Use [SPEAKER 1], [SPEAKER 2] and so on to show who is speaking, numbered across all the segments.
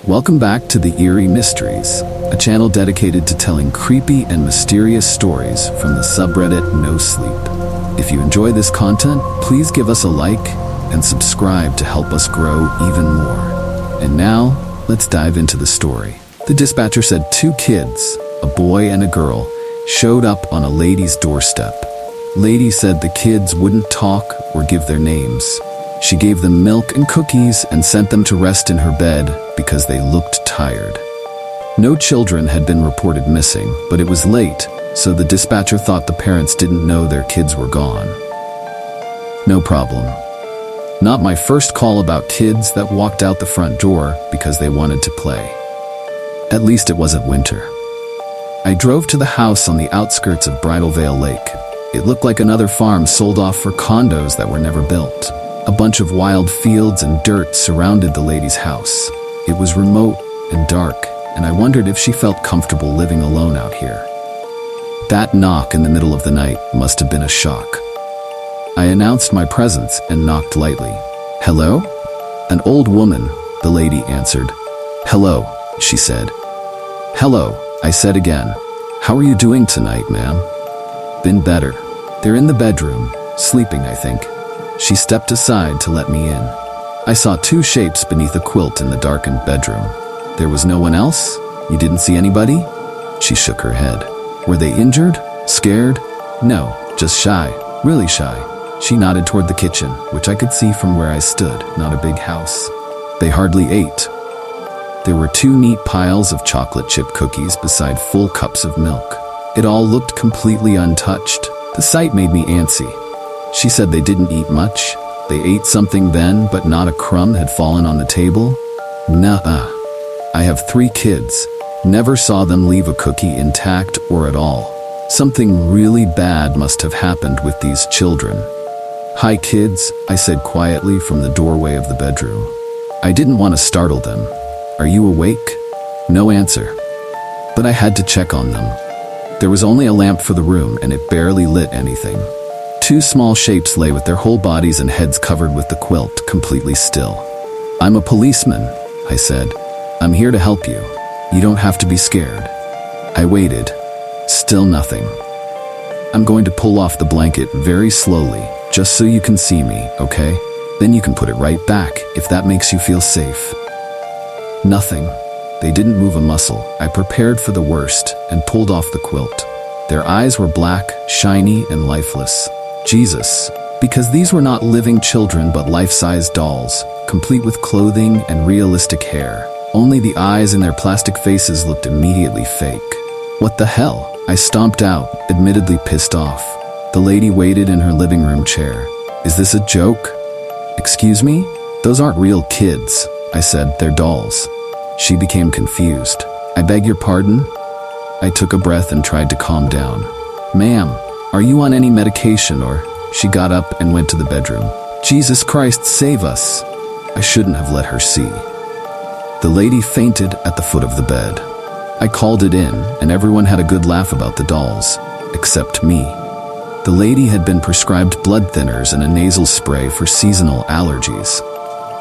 [SPEAKER 1] Welcome back to the Eerie Mysteries, a channel dedicated to telling creepy and mysterious stories from the subreddit nosleep. If you enjoy this content, please give us a like and subscribe to help us grow even more. And now, let's dive into the story. The dispatcher said 2 kids, a boy and a girl, showed up on a lady's doorstep. Lady said the kids wouldn't talk or give their names. She gave them milk and cookies and sent them to rest in her bed because they looked tired. No children had been reported missing, but it was late, so the dispatcher thought the parents didn't know their kids were gone. No problem. Not my first call about kids that walked out the front door because they wanted to play. At least it wasn't winter. I drove to the house on the outskirts of Bridal Veil Lake. It looked like another farm sold off for condos that were never built. A bunch of wild fields and dirt surrounded the lady's house. It was remote and dark, and I wondered if she felt comfortable living alone out here. That knock in the middle of the night must have been a shock. I announced my presence and knocked lightly. "Hello?" "An old woman," the lady answered. "Hello," she said. "Hello," I said again. "How are you doing tonight, ma'am?" "Been better. They're in the bedroom, sleeping, I think." She stepped aside to let me in. I saw 2 shapes beneath a quilt in the darkened bedroom. "There was no one else? You didn't see anybody?" She shook her head. "Were they injured? Scared?" "No, just shy, really shy." She nodded toward the kitchen, which I could see from where I stood, not a big house. "They hardly ate." There were 2 neat piles of chocolate chip cookies beside full cups of milk. It all looked completely untouched. The sight made me antsy. She said they didn't eat much. They ate something then, but not a crumb had fallen on the table. Nuh-uh. I have 3 kids. Never saw them leave a cookie intact or at all. Something really bad must have happened with these children. "Hi, kids," I said quietly from the doorway of the bedroom. I didn't want to startle them. "Are you awake?" No answer. But I had to check on them. There was only a lamp for the room, and it barely lit anything. 2 small shapes lay with their whole bodies and heads covered with the quilt, completely still. "I'm a policeman," I said. "I'm here to help you. You don't have to be scared." I waited. Still nothing. "I'm going to pull off the blanket very slowly, just so you can see me, okay? Then you can put it right back if that makes you feel safe." Nothing. They didn't move a muscle. I prepared for the worst and pulled off the quilt. Their eyes were black, shiny, and lifeless. Jesus, because these were not living children but life-size dolls, complete with clothing and realistic hair. Only the eyes in their plastic faces looked immediately fake. "What the hell?" I stomped out, admittedly pissed off. The lady waited in her living room chair. "Is this a joke?" "Excuse me? Those aren't real kids," I said. "They're dolls." She became confused. "I beg your pardon?" I took a breath and tried to calm down. "Ma'am, are you on any medication or?" She got up and went to the bedroom. "Jesus Christ, save us!" I shouldn't have let her see. The lady fainted at the foot of the bed. I called it in, and everyone had a good laugh about the dolls, except me. The lady had been prescribed blood thinners and a nasal spray for seasonal allergies.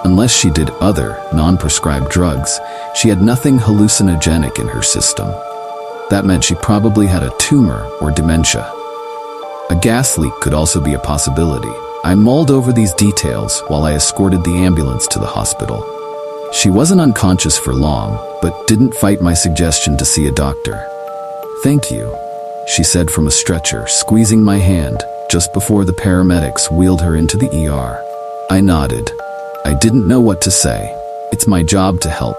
[SPEAKER 1] Unless she did other, non-prescribed drugs, she had nothing hallucinogenic in her system. That meant she probably had a tumor or dementia. A gas leak could also be a possibility. I mulled over these details while I escorted the ambulance to the hospital. She wasn't unconscious for long, but didn't fight my suggestion to see a doctor. "Thank you," she said from a stretcher, squeezing my hand just before the paramedics wheeled her into the ER. I nodded. I didn't know what to say. It's my job to help.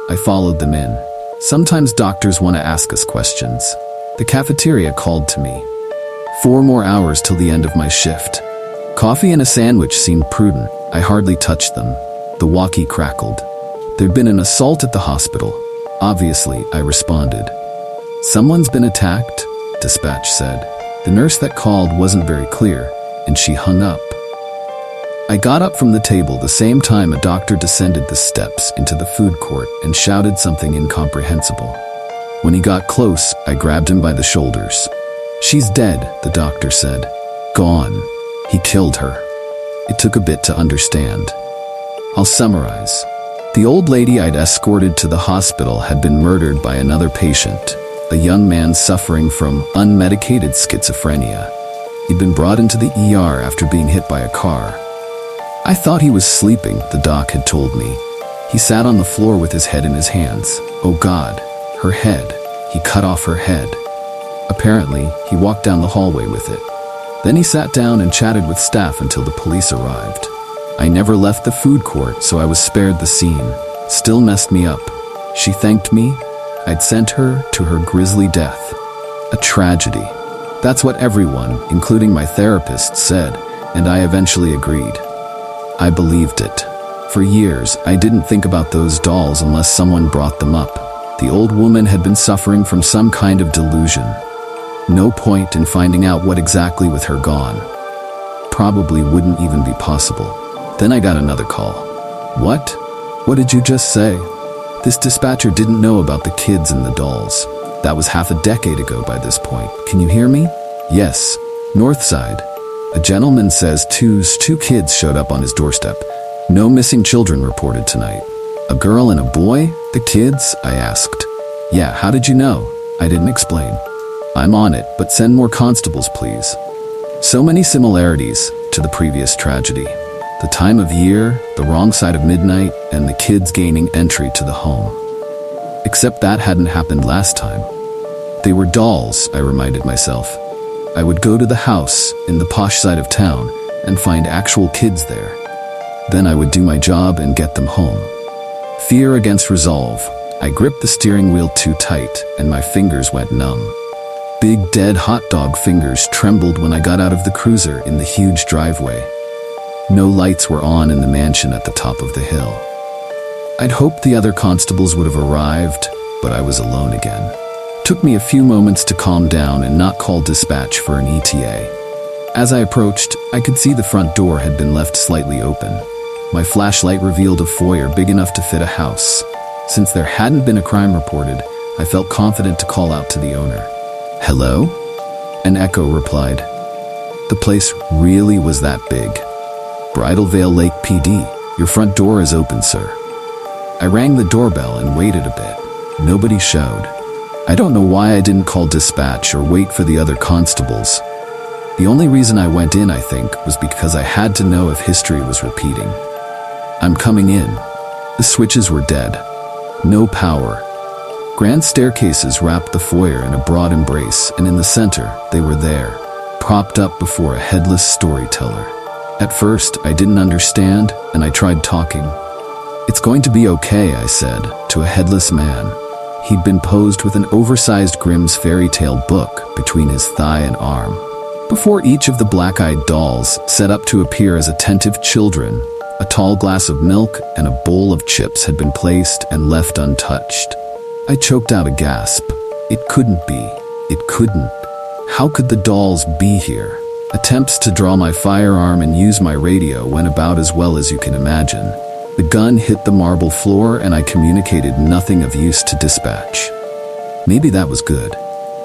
[SPEAKER 1] I followed them in. Sometimes doctors want to ask us questions. The cafeteria called to me. 4 more hours till the end of my shift. Coffee and a sandwich seemed prudent. I hardly touched them. The walkie crackled. There'd been an assault at the hospital. Obviously, I responded. "Someone's been attacked," dispatch said. The nurse that called wasn't very clear, and she hung up. I got up from the table the same time a doctor descended the steps into the food court and shouted something incomprehensible. When he got close, I grabbed him by the shoulders. "She's dead," the doctor said. "Gone. He killed her." It took a bit to understand. I'll summarize. The old lady I'd escorted to the hospital had been murdered by another patient, a young man suffering from unmedicated schizophrenia. He'd been brought into the ER after being hit by a car. I thought he was sleeping, the doc had told me. He sat on the floor with his head in his hands. Oh God, her head. He cut off her head. Apparently, he walked down the hallway with it. Then he sat down and chatted with staff until the police arrived. I never left the food court, so I was spared the scene. Still messed me up. She thanked me. I'd sent her to her grisly death. A tragedy. That's what everyone, including my therapist, said, and I eventually agreed. I believed it. For years, I didn't think about those dolls unless someone brought them up. The old woman had been suffering from some kind of delusion. No point in finding out what exactly with her gone. Probably wouldn't even be possible. Then I got another call. What? What did you just say? This dispatcher didn't know about the kids and the dolls. That was half a decade ago by this point. Can you hear me? Yes. North side. A gentleman says two kids showed up on his doorstep. No missing children reported tonight. A girl and a boy? The kids? I asked. Yeah, how did you know? I didn't explain. I'm on it, but send more constables, please. So many similarities to the previous tragedy. The time of year, the wrong side of midnight, and the kids gaining entry to the home. Except that hadn't happened last time. They were dolls, I reminded myself. I would go to the house in the posh side of town and find actual kids there. Then I would do my job and get them home. Fear against resolve. I gripped the steering wheel too tight and my fingers went numb. Big dead hot dog fingers trembled when I got out of the cruiser in the huge driveway. No lights were on in the mansion at the top of the hill. I'd hoped the other constables would have arrived, but I was alone again. Took me a few moments to calm down and not call dispatch for an ETA. As I approached, I could see the front door had been left slightly open. My flashlight revealed a foyer big enough to fit a house. Since there hadn't been a crime reported, I felt confident to call out to the owner. Hello? An echo replied. The place really was that big. Bridal Veil Lake PD, your front door is open, sir. I rang the doorbell and waited a bit. Nobody showed. I don't know why I didn't call dispatch or wait for the other constables. The only reason I went in, I think, was because I had to know if history was repeating. I'm coming in. The switches were dead. No power. Grand staircases wrapped the foyer in a broad embrace, and in the center, they were there, propped up before a headless storyteller. At first, I didn't understand, and I tried talking. It's going to be okay, I said, to a headless man. He'd been posed with an oversized Grimm's fairy tale book between his thigh and arm. Before each of the black-eyed dolls, set up to appear as attentive children, a tall glass of milk and a bowl of chips had been placed and left untouched. I choked out a gasp. It couldn't be. It couldn't. How could the dolls be here? Attempts to draw my firearm and use my radio went about as well as you can imagine. The gun hit the marble floor and I communicated nothing of use to dispatch. Maybe that was good.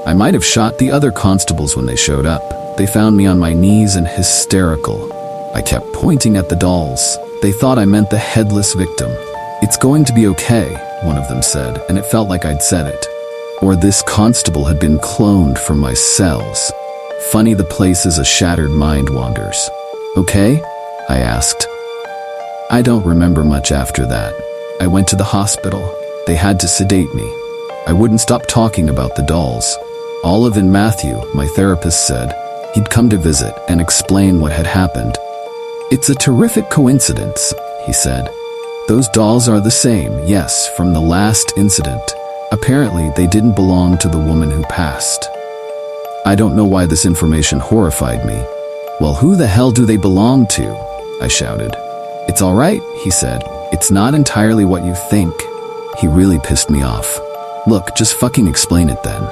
[SPEAKER 1] I might have shot the other constables when they showed up. They found me on my knees and hysterical. I kept pointing at the dolls. They thought I meant the headless victim. It's going to be okay, one of them said, and it felt like I'd said it. Or this constable had been cloned from my cells. Funny the places a shattered mind wanders. Okay? I asked. I don't remember much after that. I went to the hospital. They had to sedate me. I wouldn't stop talking about the dolls. Olive and Matthew, my therapist said, he'd come to visit and explain what had happened. It's a terrific coincidence, he said. Those dolls are the same, yes, from the last incident. Apparently, they didn't belong to the woman who passed. I don't know why this information horrified me. Well, who the hell do they belong to? I shouted. It's all right, he said. It's not entirely what you think. He really pissed me off. Look, just fucking explain it then.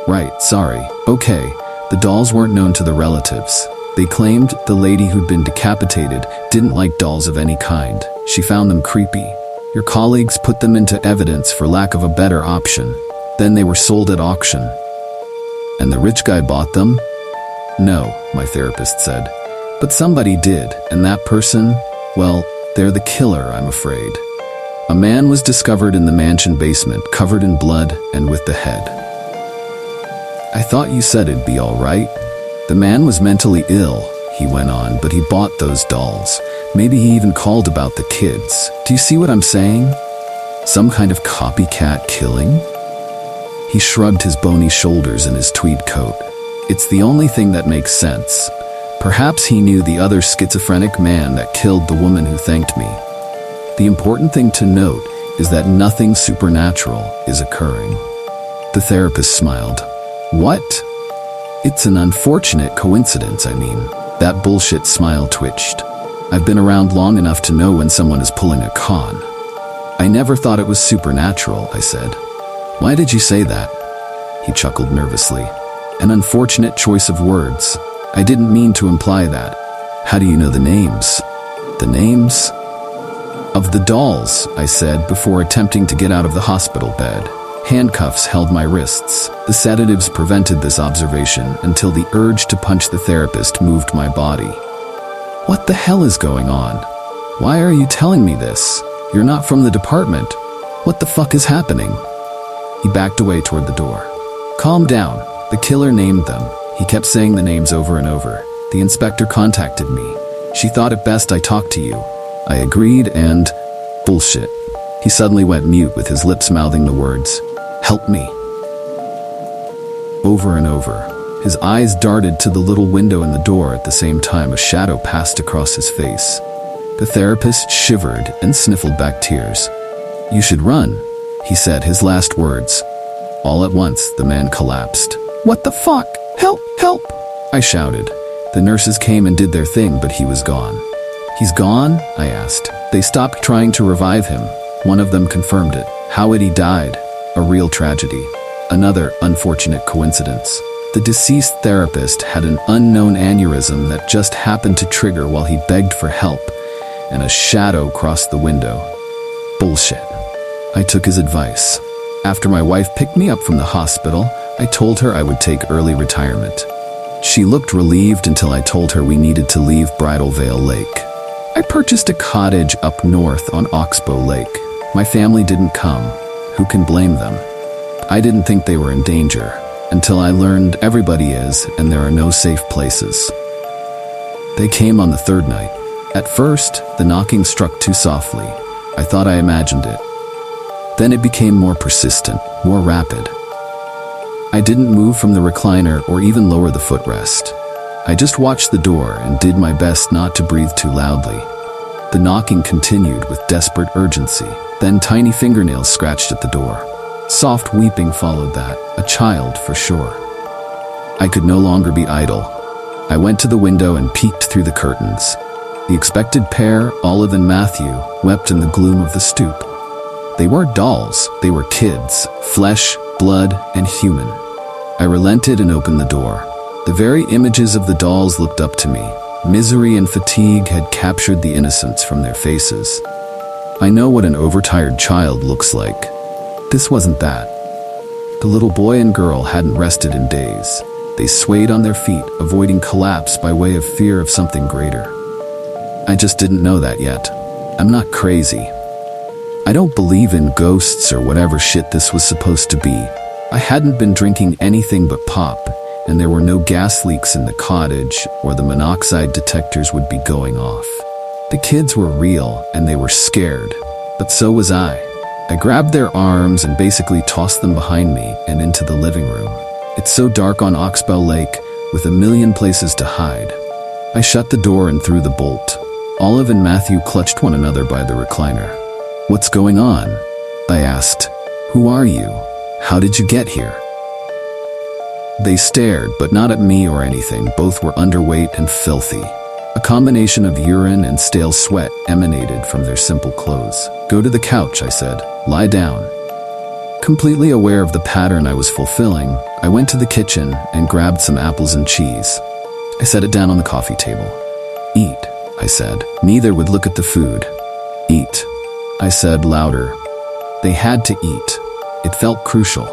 [SPEAKER 1] Right, sorry. Okay, the dolls weren't known to the relatives. They claimed the lady who'd been decapitated didn't like dolls of any kind. She found them creepy. Your colleagues put them into evidence for lack of a better option. Then they were sold at auction. And the rich guy bought them? No, my therapist said. But somebody did, and that person, well, they're the killer, I'm afraid. A man was discovered in the mansion basement, covered in blood and with the head. I thought you said it'd be all right. The man was mentally ill, he went on, but he bought those dolls. Maybe he even called about the kids. Do you see what I'm saying? Some kind of copycat killing? He shrugged his bony shoulders in his tweed coat. It's the only thing that makes sense. Perhaps he knew the other schizophrenic man that killed the woman who thanked me. The important thing to note is that nothing supernatural is occurring. The therapist smiled. What? It's an unfortunate coincidence, I mean. That bullshit smile twitched. I've been around long enough to know when someone is pulling a con. I never thought it was supernatural, I said. Why did you say that? He chuckled nervously. An unfortunate choice of words. I didn't mean to imply that. How do you know the names? The names? Of the dolls, I said before attempting to get out of the hospital bed. Handcuffs held my wrists. The sedatives prevented this observation until the urge to punch the therapist moved my body. What the hell is going on? Why are you telling me this? You're not from the department. What the fuck is happening? He backed away toward the door. Calm down. The killer named them. He kept saying the names over and over. The inspector contacted me. She thought it best I talk to you. I agreed and... bullshit. He suddenly went mute with his lips mouthing the words, "Help me." Over and over. His eyes darted to the little window in the door at the same time a shadow passed across his face. The therapist shivered and sniffled back tears. "You should run," he said, his last words. All at once, the man collapsed. "What the fuck? Help! Help!" I shouted. The nurses came and did their thing, but he was gone. "He's gone?" I asked. They stopped trying to revive him. One of them confirmed it. How had he died? A real tragedy. Another unfortunate coincidence. The deceased therapist had an unknown aneurysm that just happened to trigger while he begged for help, and a shadow crossed the window. Bullshit. I took his advice. After my wife picked me up from the hospital, I told her I would take early retirement. She looked relieved until I told her we needed to leave Bridal Veil Lake. I purchased a cottage up north on Oxbow Lake. My family didn't come. Who can blame them? I didn't think they were in danger, until I learned everybody is, and there are no safe places. They came on the third night. At first, the knocking struck too softly. I thought I imagined it. Then it became more persistent, more rapid. I didn't move from the recliner or even lower the footrest. I just watched the door and did my best not to breathe too loudly. The knocking continued with desperate urgency. Then tiny fingernails scratched at the door. Soft weeping followed that, a child for sure. I could no longer be idle. I went to the window and peeked through the curtains. The expected pair, Olive and Matthew, wept in the gloom of the stoop. They weren't dolls, they were kids, flesh, blood, and human. I relented and opened the door. The very images of the dolls looked up to me. Misery and fatigue had captured the innocence from their faces. I know what an overtired child looks like. This wasn't that. The little boy and girl hadn't rested in days. They swayed on their feet, avoiding collapse by way of fear of something greater. I just didn't know that yet. I'm not crazy. I don't believe in ghosts or whatever shit this was supposed to be. I hadn't been drinking anything but pop, and there were no gas leaks in the cottage, or the monoxide detectors would be going off. The kids were real, and they were scared, but so was I. I grabbed their arms and basically tossed them behind me and into the living room. It's so dark on Oxbow Lake, with a million places to hide. I shut the door and threw the bolt. Olive and Matthew clutched one another by the recliner. "What's going on?" I asked. "Who are you? How did you get here?" They stared, but not at me or anything. Both were underweight and filthy. A combination of urine and stale sweat emanated from their simple clothes. "Go to the couch," I said. "Lie down." Completely aware of the pattern I was fulfilling, I went to the kitchen and grabbed some apples and cheese. I set it down on the coffee table. "Eat," I said. Neither would look at the food. "Eat," I said louder. They had to eat. It felt crucial.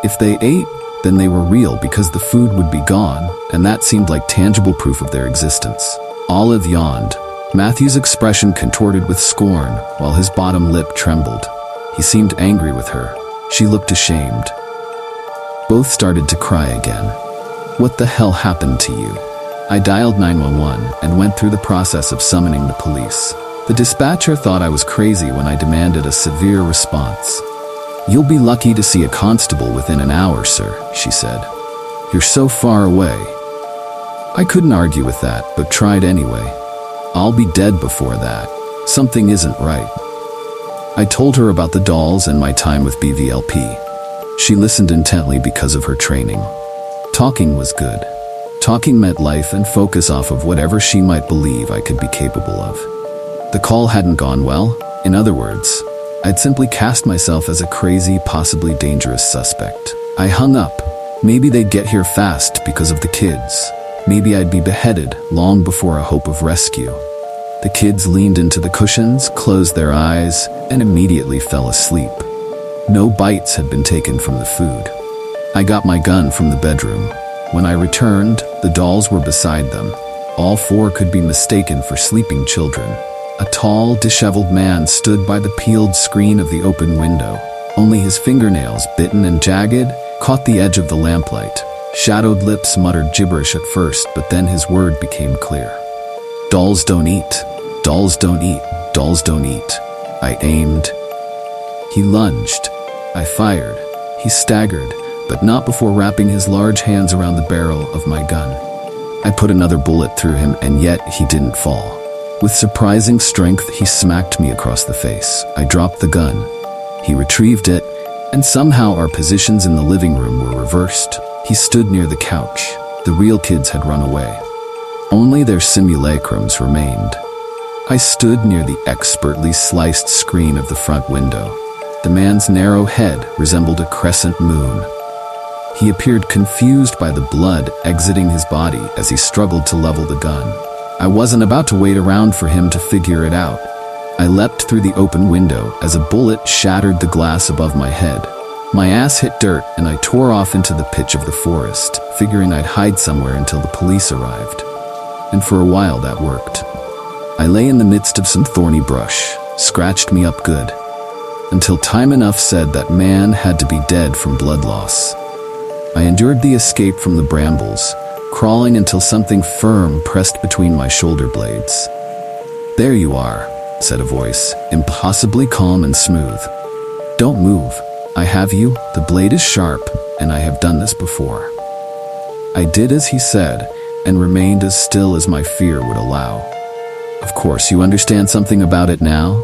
[SPEAKER 1] If they ate, then they were real because the food would be gone, and that seemed like tangible proof of their existence. Olive yawned. Matthew's expression contorted with scorn, while his bottom lip trembled. He seemed angry with her. She looked ashamed. Both started to cry again. What the hell happened to you? I dialed 911 and went through the process of summoning the police. The dispatcher thought I was crazy when I demanded a severe response. "You'll be lucky to see a constable within an hour, sir," she said. "You're so far away." I couldn't argue with that, but tried anyway. "I'll be dead before that. Something isn't right." I told her about the dolls and my time with BVLP. She listened intently because of her training. Talking was good. Talking meant life and focus off of whatever she might believe I could be capable of. The call hadn't gone well. In other words, I'd simply cast myself as a crazy, possibly dangerous suspect. I hung up. Maybe they'd get here fast because of the kids. Maybe I'd be beheaded long before a hope of rescue. The kids leaned into the cushions, closed their eyes, and immediately fell asleep. No bites had been taken from the food. I got my gun from the bedroom. When I returned, the dolls were beside them. All four could be mistaken for sleeping children. A tall, disheveled man stood by the peeled screen of the open window. Only his fingernails, bitten and jagged, caught the edge of the lamplight. Shadowed lips muttered gibberish at first, but then his word became clear. "Dolls don't eat. Dolls don't eat. Dolls don't eat." I aimed. He lunged. I fired. He staggered, but not before wrapping his large hands around the barrel of my gun. I put another bullet through him, and yet he didn't fall. With surprising strength, he smacked me across the face. I dropped the gun. He retrieved it, and somehow our positions in the living room were reversed. He stood near the couch. The real kids had run away. Only their simulacrums remained. I stood near the expertly sliced screen of the front window. The man's narrow head resembled a crescent moon. He appeared confused by the blood exiting his body as he struggled to level the gun. I wasn't about to wait around for him to figure it out. I leapt through the open window as a bullet shattered the glass above my head. My ass hit dirt and I tore off into the pitch of the forest, figuring I'd hide somewhere until the police arrived. And for a while that worked. I lay in the midst of some thorny brush, scratched me up good, until time enough said that man had to be dead from blood loss. I endured the escape from the brambles, crawling until something firm pressed between my shoulder blades. "There you are," said a voice, impossibly calm and smooth. "Don't move. I have you, the blade is sharp, and I have done this before." I did as he said, and remained as still as my fear would allow. "Of course, you understand something about it now?"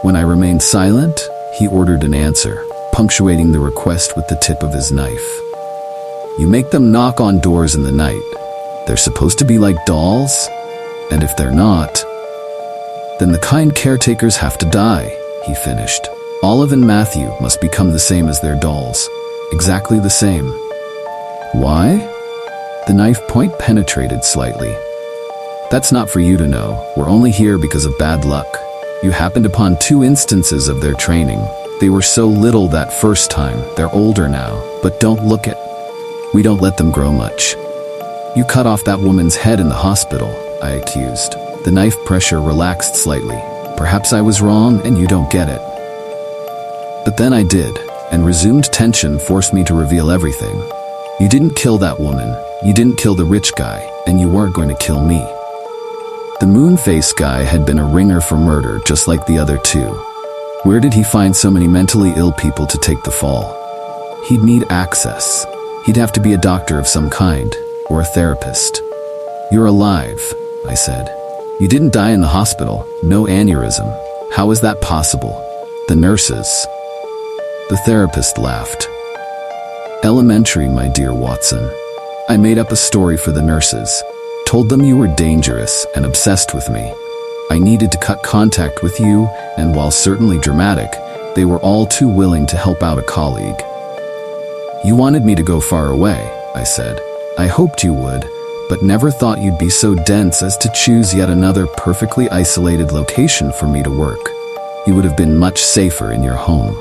[SPEAKER 1] When I remained silent, he ordered an answer, punctuating the request with the tip of his knife. "You make them knock on doors in the night. They're supposed to be like dolls? And if they're not, then the kind caretakers have to die," he finished. "Olive and Matthew must become the same as their dolls. Exactly the same." "Why?" The knife point penetrated slightly. "That's not for you to know. We're only here because of bad luck. You happened upon 2 instances of their training. They were so little that first time. They're older now, but don't look at. We don't let them grow much. You cut off that woman's head in the hospital," I accused. The knife pressure relaxed slightly. "Perhaps I was wrong and you don't get it. But then I did, and resumed tension forced me to reveal everything. You didn't kill that woman, you didn't kill the rich guy, and you weren't going to kill me." The moon-face guy had been a ringer for murder just like the other 2. Where did he find so many mentally ill people to take the fall? He'd need access. He'd have to be a doctor of some kind, or a therapist. "You're alive," I said. "You didn't die in the hospital, no aneurysm. How is that possible?" "The nurses." The therapist laughed. "Elementary, my dear Watson. I made up a story for the nurses. Told them you were dangerous and obsessed with me. I needed to cut contact with you, and while certainly dramatic, they were all too willing to help out a colleague." "You wanted me to go far away," I said. "I hoped you would, but never thought you'd be so dense as to choose yet another perfectly isolated location for me to work. You would have been much safer in your home."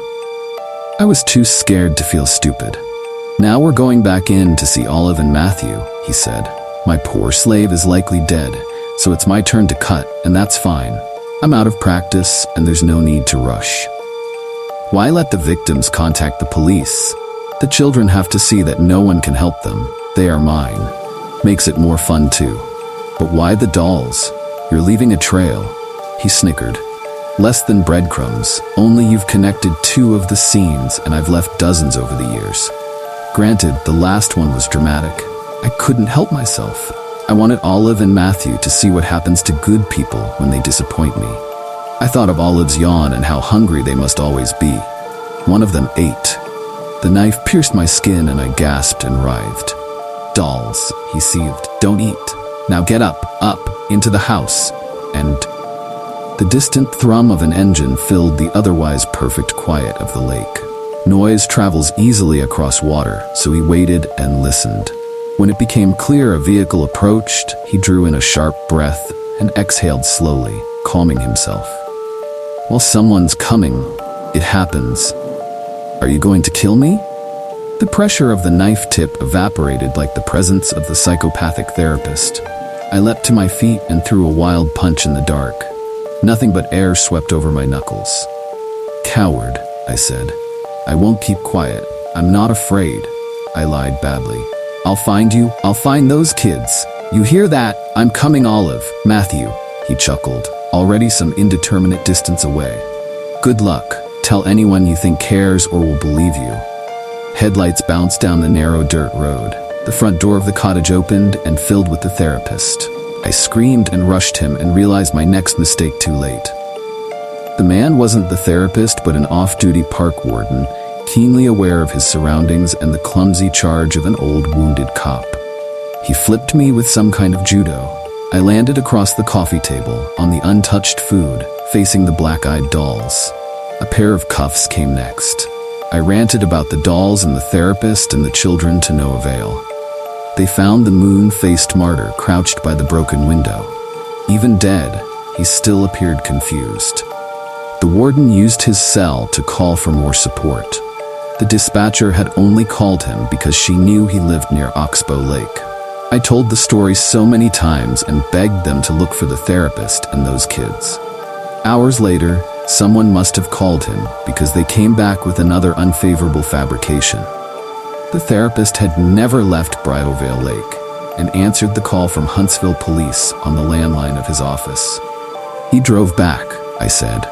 [SPEAKER 1] I was too scared to feel stupid. "Now we're going back in to see Olive and Matthew," he said. "My poor slave is likely dead, so it's my turn to cut, and that's fine. I'm out of practice, and there's no need to rush. Why let the victims contact the police? The children have to see that no one can help them. They are mine. Makes it more fun too. But why the dolls? You're leaving a trail. He snickered. Less than breadcrumbs, only you've connected 2 of the scenes, and I've left dozens over the years. Granted, the last one was dramatic. I couldn't help myself. I wanted Olive and Matthew to see what happens to good people when they disappoint me. I thought of Olive's yawn and how hungry they must always be. One of them ate. The knife pierced my skin and I gasped and writhed. Dolls, he seethed. Don't eat. Now get up, into the house. And the distant thrum of an engine filled the otherwise perfect quiet of the lake. Noise travels easily across water, so he waited and listened. When it became clear a vehicle approached, he drew in a sharp breath and exhaled slowly, calming himself. Well, someone's coming. It happens. Are you going to kill me? The pressure of the knife tip evaporated like the presence of the psychopathic therapist. I leapt to my feet and threw a wild punch in the dark. Nothing but air swept over my knuckles. Coward, I said. I won't keep quiet. I'm not afraid. I lied badly. I'll find you. I'll find those kids. You hear that? I'm coming, Olive. Matthew, he chuckled, already some indeterminate distance away. Good luck. Tell anyone you think cares or will believe you. Headlights bounced down the narrow dirt road. The front door of the cottage opened and filled with the therapist. I screamed and rushed him and realized my next mistake too late. The man wasn't the therapist but an off-duty park warden, keenly aware of his surroundings and the clumsy charge of an old wounded cop. He flipped me with some kind of judo. I landed across the coffee table, on the untouched food, facing the black-eyed dolls. A pair of cuffs came next. I ranted about the dolls and the therapist and the children to no avail. They found the moon-faced martyr crouched by the broken window. Even dead, he still appeared confused. The warden used his cell to call for more support. The dispatcher had only called him because she knew he lived near Oxbow Lake. I told the story so many times and begged them to look for the therapist and those kids. Hours later, someone must have called him because they came back with another unfavorable fabrication. The therapist had never left Bridalveil Lake and answered the call from Huntsville police on the landline of his office. He drove back, I said.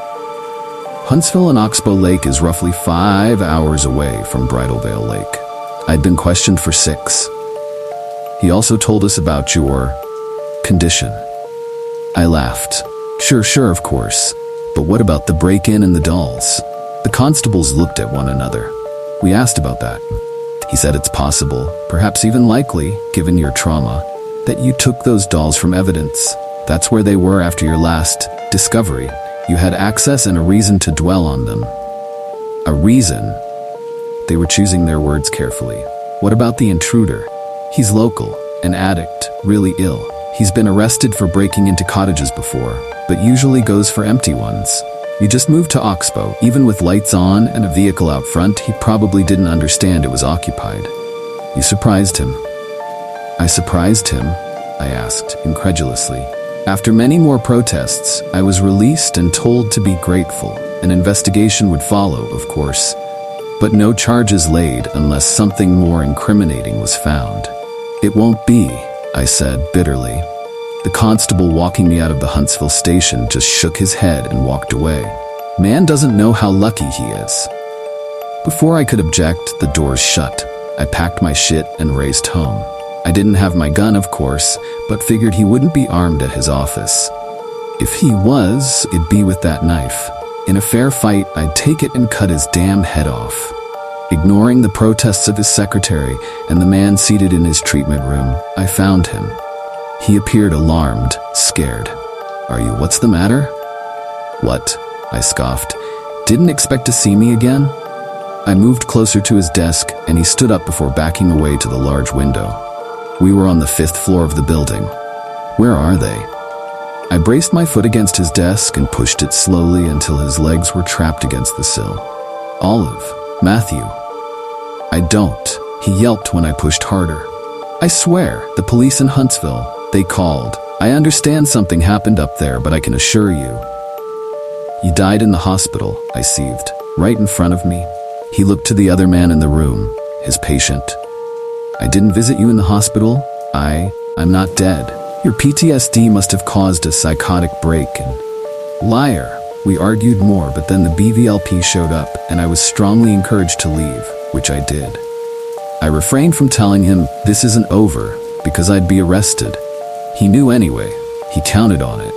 [SPEAKER 1] Huntsville and Oxbow Lake is roughly 5 hours away from Bridalveil Lake. I'd been questioned for 6. He also told us about your condition. I laughed. Sure, of course. But what about the break-in and the dolls? The constables looked at one another. We asked about that. He said it's possible, perhaps even likely, given your trauma, that you took those dolls from evidence. That's where they were after your last discovery. You had access and a reason to dwell on them. A reason? They were choosing their words carefully. What about the intruder? He's local, an addict, really ill. He's been arrested for breaking into cottages before, but usually goes for empty ones. You just moved to Oxbow. Even with lights on and a vehicle out front, he probably didn't understand it was occupied. You surprised him. I surprised him? I asked, incredulously. After many more protests, I was released and told to be grateful. An investigation would follow, of course, but no charges laid unless something more incriminating was found. It won't be, I said bitterly. The constable walking me out of the Huntsville station just shook his head and walked away. Man doesn't know how lucky he is. Before I could object, the doors shut. I packed my shit and raced home. I didn't have my gun, of course, but figured he wouldn't be armed at his office. If he was, it'd be with that knife. In a fair fight, I'd take it and cut his damn head off. Ignoring the protests of his secretary and the man seated in his treatment room, I found him. He appeared alarmed, scared. What's the matter? What? I scoffed. Didn't expect to see me again? I moved closer to his desk and he stood up before backing away to the large window. We were on the 5th floor of the building. Where are they? I braced my foot against his desk and pushed it slowly until his legs were trapped against the sill. Olive, Matthew. I don't, he yelped when I pushed harder. I swear, the police in Huntsville, they called. I understand something happened up there, but I can assure you. You died in the hospital, I seethed, right in front of me. He looked to the other man in the room, his patient. I didn't visit you in the hospital. I'm not dead. Your PTSD must have caused a psychotic break and... Liar. We argued more, but then the BVLP showed up and I was strongly encouraged to leave, which I did. I refrained from telling him this isn't over because I'd be arrested. He knew anyway. He counted on it.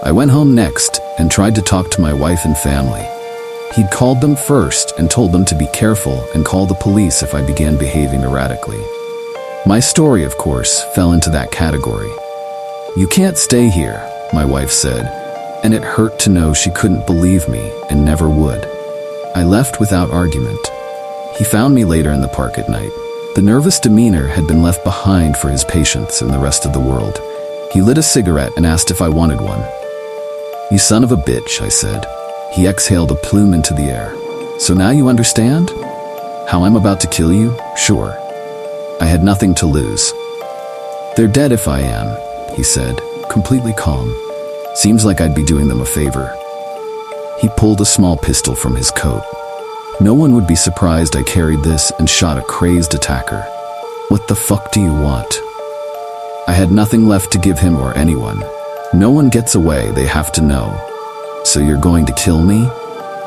[SPEAKER 1] I went home next and tried to talk to my wife and family. He'd called them first and told them to be careful and call the police if I began behaving erratically. My story, of course, fell into that category. You can't stay here, my wife said, and it hurt to know she couldn't believe me and never would. I left without argument. He found me later in the park at night. The nervous demeanor had been left behind for his patients and the rest of the world. He lit a cigarette and asked if I wanted one. You son of a bitch, I said. He exhaled a plume into the air. So now you understand? How I'm about to kill you? Sure. I had nothing to lose. They're dead if I am, he said, completely calm. Seems like I'd be doing them a favor. He pulled a small pistol from his coat. No one would be surprised I carried this and shot a crazed attacker. What the fuck do you want? I had nothing left to give him or anyone. No one gets away, they have to know. So you're going to kill me?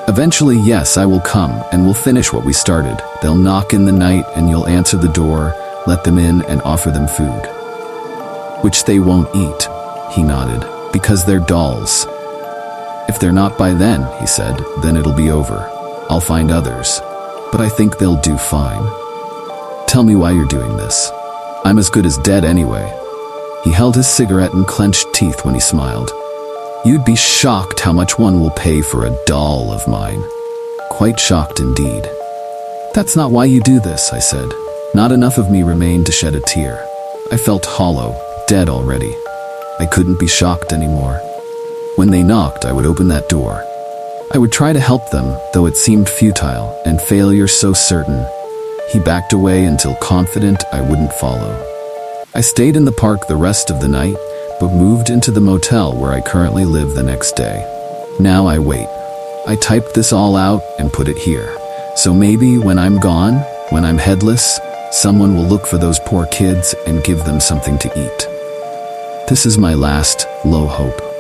[SPEAKER 1] Eventually, yes, I will come and we'll finish what we started. They'll knock in the night and you'll answer the door, let them in and offer them food. Which they won't eat, he nodded, because they're dolls. If they're not by then, he said, then it'll be over. I'll find others, but I think they'll do fine. Tell me why you're doing this. I'm as good as dead anyway. He held his cigarette in clenched teeth when he smiled. You'd be shocked how much one will pay for a doll of mine. Quite shocked indeed. That's not why you do this, I said. Not enough of me remained to shed a tear. I felt hollow, dead already. I couldn't be shocked anymore. When they knocked, I would open that door. I would try to help them, though it seemed futile and failure so certain. He backed away until confident I wouldn't follow. I stayed in the park the rest of the night, but moved into the motel where I currently live the next day. Now I wait. I typed this all out and put it here. So maybe when I'm gone, when I'm headless, someone will look for those poor kids and give them something to eat. This is my last low hope.